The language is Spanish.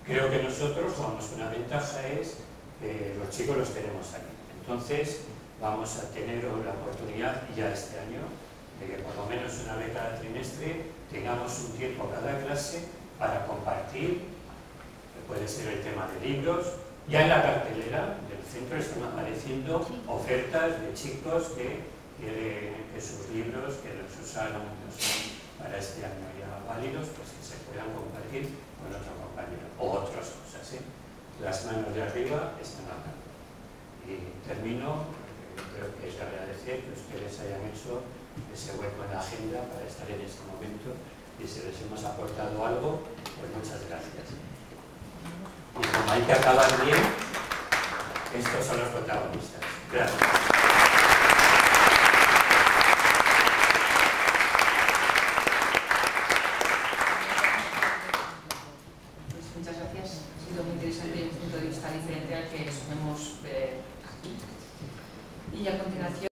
Creo que nosotros jugamos una ventaja es que los chicos los tenemos aquí. Entonces vamos a tener la oportunidad ya este año de que por lo menos una vez cada trimestre tengamos un tiempo cada clase para compartir, que puede ser el tema de libros. Ya en la cartelera del centro están apareciendo ofertas de chicos que quieren que sus libros, que sus alumnos para este año ya válidos, pues que se puedan compartir con otro compañero o otras cosas, ¿eh? Las manos de arriba están hablando. Y termino, creo que es agradecer que ustedes hayan hecho ese hueco en la agenda para estar en este momento, y si les hemos aportado algo, pues muchas gracias. Y como hay que acabar bien, estos son los protagonistas. Gracias. Muchas gracias. Ha sido muy interesante y un punto de vista diferente al que solemos ver. Y a continuación